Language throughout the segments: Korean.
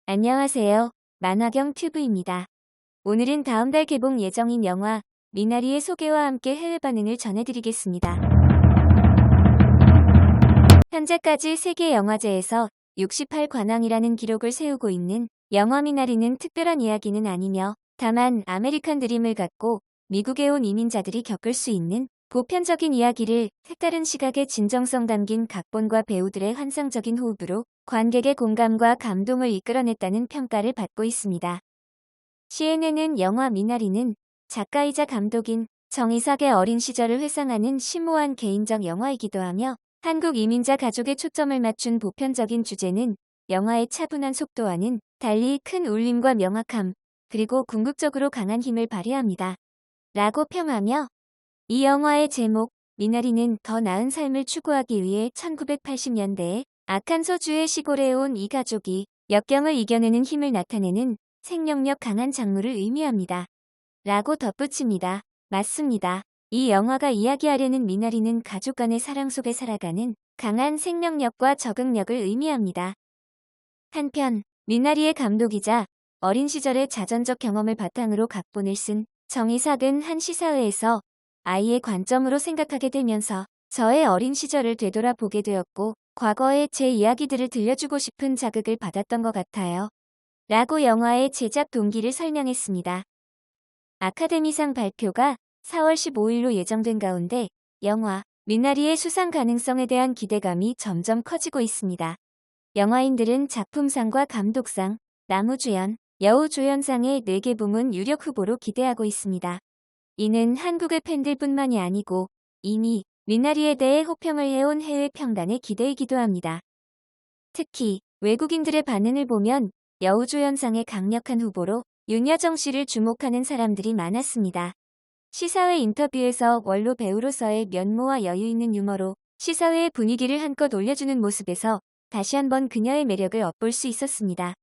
안녕하세요. 만화경 튜브입니다. 오늘은 다음 달 개봉 예정인 영화 미나리의 소개와 함께 해외 반응을 전해드리겠습니다. 현재까지 세계 영화제에서 68관왕이라는 기록을 세우고 있는 영화 미나리는 특별한 이야기는 아니며 다만 아메리칸 드림을 갖고 미국에 온 이민자들이 겪을 수 있는 보편적인 이야기를 색다른 시각의 진정성 담긴 각본과 배우들의 환상적인 호흡으로 관객의 공감과 감동을 이끌어냈다는 평가를 받고 있습니다. CNN은 영화 미나리는 작가이자 감독인 정이삭의 어린 시절을 회상하는 심오한 개인적 영화이기도 하며 한국 이민자 가족에 초점을 맞춘 보편적인 주제는 영화의 차분한 속도와는 달리 큰 울림과 명확함, 그리고 궁극적으로 강한 힘을 발휘합니다. 라고 평하며 이 영화의 제목 미나리는 더 나은 삶을 추구하기 위해 1980년대에 아칸소주의 시골에 온 이 가족이 역경을 이겨내는 힘을 나타내는 생명력 강한 장르를 의미합니다. 라고 덧붙입니다. 맞습니다. 이 영화가 이야기하려는 미나리는 가족 간의 사랑 속에 살아가는 강한 생명력과 적응력을 의미합니다. 한편 미나리의 감독이자 어린 시절의 자전적 경험을 바탕으로 각본을 쓴 정이삭은 한 시사회에서 아이의 관점으로 생각하게 되면서 저의 어린 시절을 되돌아보게 되었고 과거의 제 이야기들을 들려주고 싶은 자극을 받았던 것 같아요. 라고 영화의 제작 동기를 설명했습니다. 아카데미상 발표가 4월 15일로 예정된 가운데 영화 미나리의 수상 가능성에 대한 기대감이 점점 커지고 있습니다. 영화인들은 작품상과 감독상, 남우주연, 여우조연상의 4개 부문 유력 후보로 기대하고 있습니다. 이는 한국의 팬들뿐만이 아니고 이미 미나리에 대해 호평을 해온 해외 평단의 기대이기도 합니다. 특히 외국인들의 반응을 보면 여우조연상의 강력한 후보로 윤여정 씨를 주목하는 사람들이 많았습니다. 시사회 인터뷰에서 원로 배우로서의 면모와 여유 있는 유머로 시사회의 분위기를 한껏 올려주는 모습에서 다시 한번 그녀의 매력을 엿볼 수 있었습니다.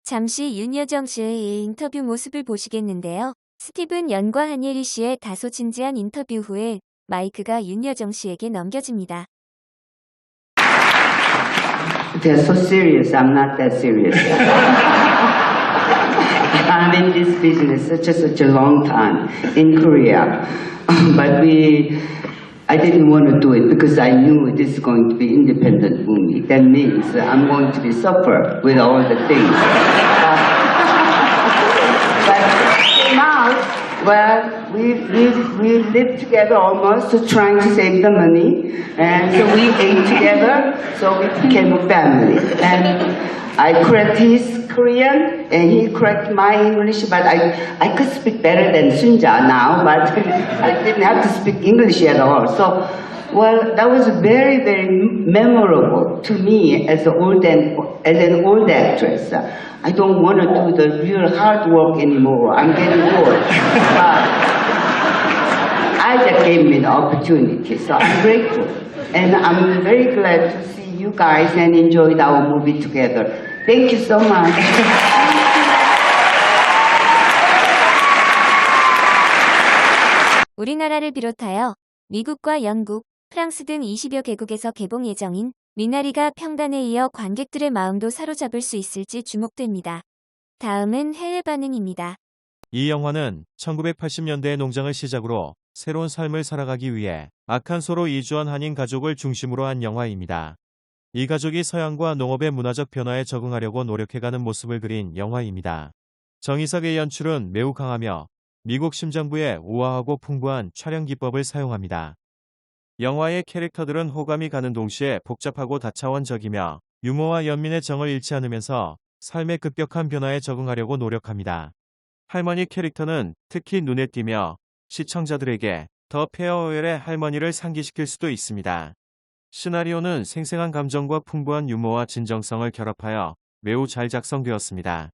잠시 윤여정 씨의 인터뷰 모습을 보시겠는데요. 스티븐 연과 한예리 씨의 다소 진지한 인터뷰 후에 마이크가 윤여정 씨에게 넘겨집니다. They're so serious. I'm not that serious. I'm in this business such a long time in Korea, but I didn't want to do it because I knew this is going to be independent movie. That means I'm going to be suffer with all the things. But came out, well, we lived together almost, trying to save the money, and so we ate together, so we became a family. And I correct his Korean, and he correct my English, but I could speak better than Sunja now, but I didn't have to speak English at all. So, well, that was very, very memorable to me as an old actress. I don't want to do the real hard work anymore. I'm getting old. Isaac gave me the opportunity, so I'm grateful. And I'm very glad to see you guys and enjoyed our movie together. Thank you so much. 우리나라를 비롯하여 미국과 영국, 프랑스 등 20여 개국에서 개봉 예정인 미나리가 평단에 이어 관객들의 마음도 사로잡을 수 있을지 주목됩니다. 다음은 해외 반응입니다. 이 영화는 1980년대의 농장을 시작으로 새로운 삶을 살아가기 위해 아칸소로 이주한 한인 가족을 중심으로 한 영화입니다. 이 가족이 서양과 농업의 문화적 변화에 적응하려고 노력해가는 모습을 그린 영화입니다. 정이삭의 연출은 매우 강하며 미국 심정부의 우아하고 풍부한 촬영 기법을 사용합니다. 영화의 캐릭터들은 호감이 가는 동시에 복잡하고 다차원적이며 유머와 연민의 정을 잃지 않으면서 삶의 급격한 변화에 적응하려고 노력합니다. 할머니 캐릭터는 특히 눈에 띄며 시청자들에게 더 페어웰의 할머니를 상기시킬 수도 있습니다. 시나리오는 생생한 감정과 풍부한 유머와 진정성을 결합하여 매우 잘 작성되었습니다.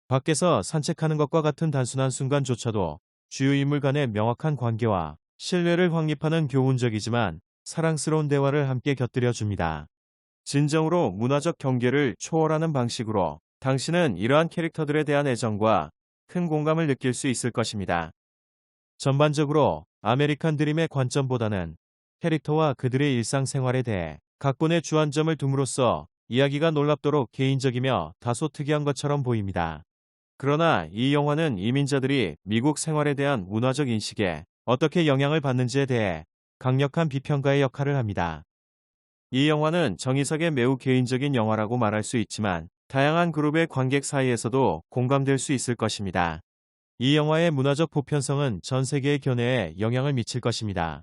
밖에서 산책하는 것과 같은 단순한 순간조차도 주요 인물 간의 명확한 관계와 신뢰를 확립하는 교훈적이지만 사랑스러운 대화를 함께 곁들여 줍니다. 진정으로 문화적 경계를 초월하는 방식으로 당신은 이러한 캐릭터들에 대한 애정과 큰 공감을 느낄 수 있을 것입니다. 전반적으로 아메리칸 드림의 관점보다는 캐릭터와 그들의 일상생활에 대해 각본에 주안점을 둠으로써 이야기가 놀랍도록 개인적이며 다소 특이한 것처럼 보입니다. 그러나 이 영화는 이민자들이 미국 생활에 대한 문화적 인식에 어떻게 영향을 받는지에 대해 강력한 비평가의 역할을 합니다. 이 영화는 정의석의 매우 개인적인 영화라고 말할 수 있지만 다양한 그룹의 관객 사이에서도 공감될 수 있을 것입니다. 이 영화의 문화적 보편성은 전 세계의 견해에 영향을 미칠 것입니다.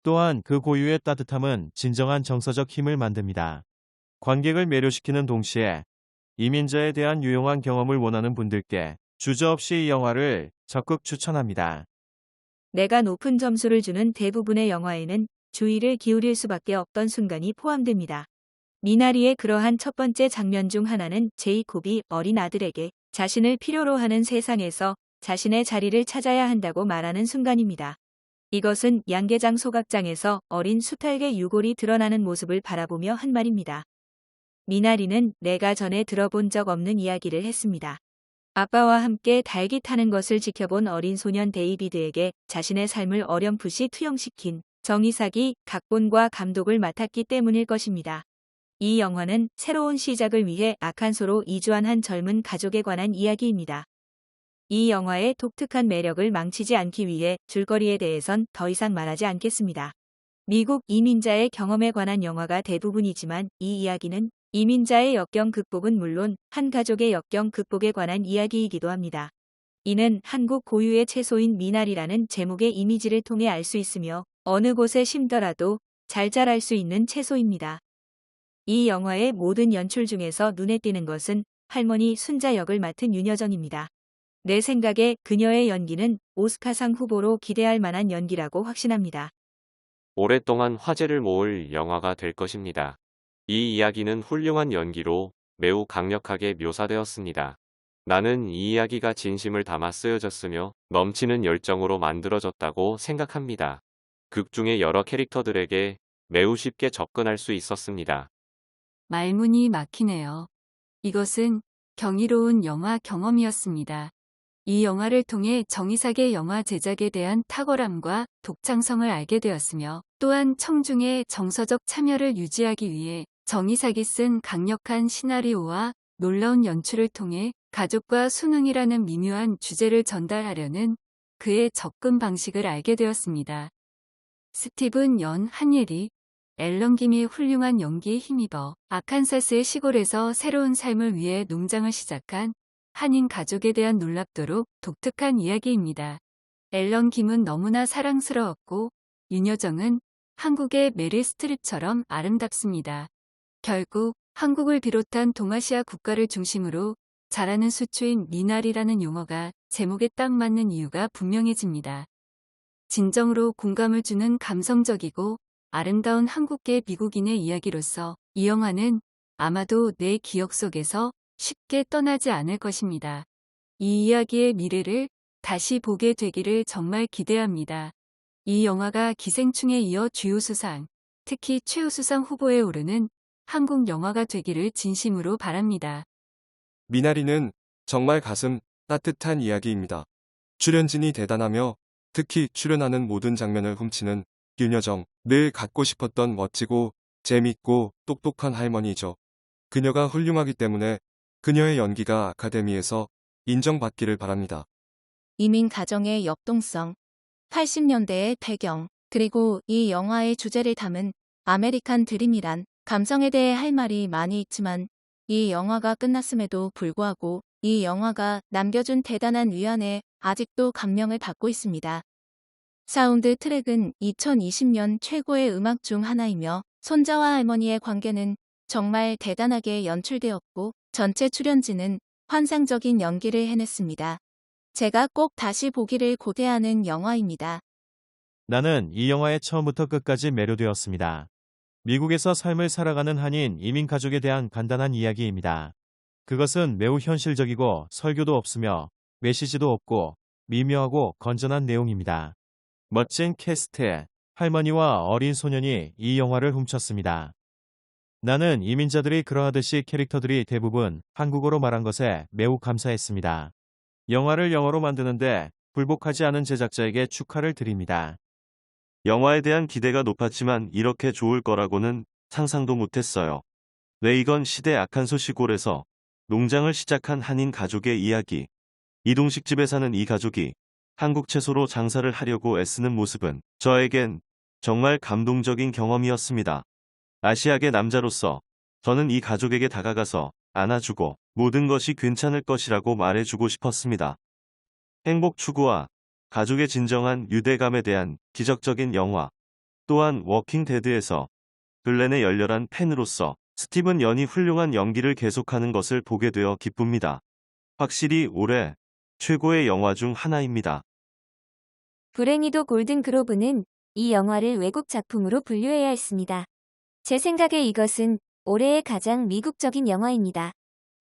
또한 그 고유의 따뜻함은 진정한 정서적 힘을 만듭니다. 관객을 매료시키는 동시에 이민자에 대한 유용한 경험을 원하는 분들께 주저없이 이 영화를 적극 추천합니다. 내가 높은 점수를 주는 대부분의 영화에는 주의를 기울일 수밖에 없던 순간이 포함됩니다. 미나리의 그러한 첫 번째 장면 중 하나는 제이콥이 어린 아들에게 자신을 필요로 하는 세상에서 자신의 자리를 찾아야 한다고 말하는 순간입니다. 이것은 양계장 소각장에서 어린 수탉의 유골이 드러나는 모습을 바라보며 한 말입니다. 미나리는 내가 전에 들어본 적 없는 이야기를 했습니다. 아빠와 함께 달기 타는 것을 지켜본 어린 소년 데이비드에게 자신의 삶을 어렴풋이 투영시킨 정이삭이 각본과 감독을 맡았기 때문일 것입니다. 이 영화는 새로운 시작을 위해 아칸소로 이주한 한 젊은 가족에 관한 이야기입니다. 이 영화의 독특한 매력을 망치지 않기 위해 줄거리에 대해선 더 이상 말하지 않겠습니다. 미국 이민자의 경험에 관한 영화가 대부분이지만 이 이야기는 이민자의 역경 극복은 물론 한 가족의 역경 극복에 관한 이야기이기도 합니다. 이는 한국 고유의 채소인 미나리라는 제목의 이미지를 통해 알 수 있으며 어느 곳에 심더라도 잘 자랄 수 있는 채소입니다. 이 영화의 모든 연출 중에서 눈에 띄는 것은 할머니 순자 역을 맡은 윤여정입니다. 내 생각에 그녀의 연기는 오스카상 후보로 기대할 만한 연기라고 확신합니다. 오랫동안 화제를 모을 영화가 될 것입니다. 이 이야기는 훌륭한 연기로 매우 강력하게 묘사되었습니다. 나는 이 이야기가 진심을 담아 쓰여졌으며 넘치는 열정으로 만들어졌다고 생각합니다. 극 중의 여러 캐릭터들에게 매우 쉽게 접근할 수 있었습니다. 말문이 막히네요. 이것은 경이로운 영화 경험이었습니다. 이 영화를 통해 정이삭의 영화 제작에 대한 탁월함과 독창성을 알게 되었으며 또한 청중의 정서적 참여를 유지하기 위해 정이삭이 쓴 강력한 시나리오와 놀라운 연출을 통해 가족과 수능이라는 미묘한 주제를 전달하려는 그의 접근 방식을 알게 되었습니다. 스티븐 연 한예리, 앨런 김의 훌륭한 연기에 힘입어 아칸사스의 시골에서 새로운 삶을 위해 농장을 시작한 한인 가족에 대한 놀랍도록 독특한 이야기입니다. 앨런 김은 너무나 사랑스러웠고 윤여정은 한국의 메릴 스트립처럼 아름답습니다. 결국 한국을 비롯한 동아시아 국가를 중심으로 자라는 수초인 미나리라는 용어가 제목에 딱 맞는 이유가 분명해집니다. 진정으로 공감을 주는 감성적이고 아름다운 한국계 미국인의 이야기로서 이 영화는 아마도 내 기억 속에서 쉽게 떠나지 않을 것입니다. 이 이야기의 미래를 다시 보게 되기를 정말 기대합니다. 이 영화가 기생충에 이어 주요수상, 특히 최우수상 후보에 오르는 한국 영화가 되기를 진심으로 바랍니다. 미나리는 정말 가슴 따뜻한 이야기입니다. 출연진이 대단하며 특히 출연하는 모든 장면을 훔치는 윤여정, 늘 갖고 싶었던 멋지고 재밌고 똑똑한 할머니죠. 그녀가 훌륭하기 때문에 그녀의 연기가 아카데미에서 인정받기를 바랍니다. 이민 가정의 역동성, 80년대의 배경, 그리고 이 영화의 주제를 담은 아메리칸 드림이란 감성에 대해 할 말이 많이 있지만 이 영화가 끝났음에도 불구하고 이 영화가 남겨준 대단한 위안에 아직도 감명을 받고 있습니다. 사운드 트랙은 2020년 최고의 음악 중 하나이며 손자와 할머니의 관계는 정말 대단하게 연출되었고 전체 출연진은 환상적인 연기를 해냈습니다. 제가 꼭 다시 보기를 고대하는 영화입니다. 나는 이 영화에 처음부터 끝까지 매료되었습니다. 미국에서 삶을 살아가는 한인 이민 가족에 대한 간단한 이야기입니다. 그것은 매우 현실적이고 설교도 없으며 메시지도 없고 미묘하고 건전한 내용입니다. 멋진 캐스트, 할머니와 어린 소년이 이 영화를 훔쳤습니다. 나는 이민자들이 그러하듯이 캐릭터들이 대부분 한국어로 말한 것에 매우 감사했습니다. 영화를 영어로 만드는데 굴복하지 않은 제작자에게 축하를 드립니다. 영화에 대한 기대가 높았지만 이렇게 좋을 거라고는 상상도 못했어요. 레이건 시대 아칸소 시골에서 농장을 시작한 한인 가족의 이야기. 이동식집에 사는 이 가족이 한국 채소로 장사를 하려고 애쓰는 모습은 저에겐 정말 감동적인 경험이었습니다. 아시아계 남자로서 저는 이 가족에게 다가가서 안아주고 모든 것이 괜찮을 것이라고 말해주고 싶었습니다. 행복 추구와 가족의 진정한 유대감에 대한 기적적인 영화. 또한 워킹 데드에서 글렌의 열렬한 팬으로서 스티븐 연이 훌륭한 연기를 계속하는 것을 보게 되어 기쁩니다. 확실히 올해 최고의 영화 중 하나입니다. 불행히도 골든글로브는 이 영화를 외국 작품으로 분류해야 했습니다. 제 생각에 이것은 올해의 가장 미국적인 영화입니다.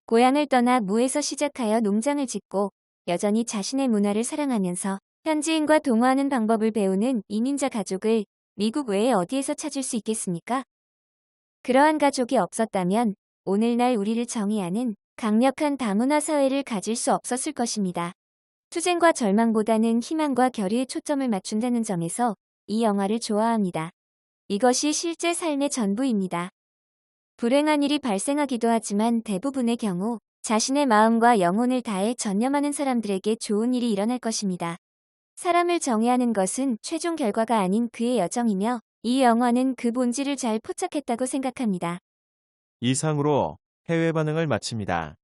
고향을 떠나 무에서 시작하여 농장을 짓고 여전히 자신의 문화를 사랑하면서 현지인과 동화하는 방법을 배우는 이민자 가족을 미국 외에 어디에서 찾을 수 있겠습니까? 그러한 가족이 없었다면 오늘날 우리를 정의하는 강력한 다문화 사회를 가질 수 없었을 것입니다. 투쟁과 절망보다는 희망과 결의에 초점을 맞춘다는 점에서 이 영화를 좋아합니다. 이것이 실제 삶의 전부입니다. 불행한 일이 발생하기도 하지만 대부분의 경우 자신의 마음과 영혼을 다해 전념하는 사람들에게 좋은 일이 일어날 것입니다. 사람을 정의하는 것은 최종 결과가 아닌 그의 여정이며 이 영화는 그 본질을 잘 포착했다고 생각합니다. 이상으로 해외 반응을 마칩니다.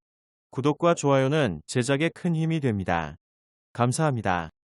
구독과 좋아요는 제작에 큰 힘이 됩니다. 감사합니다.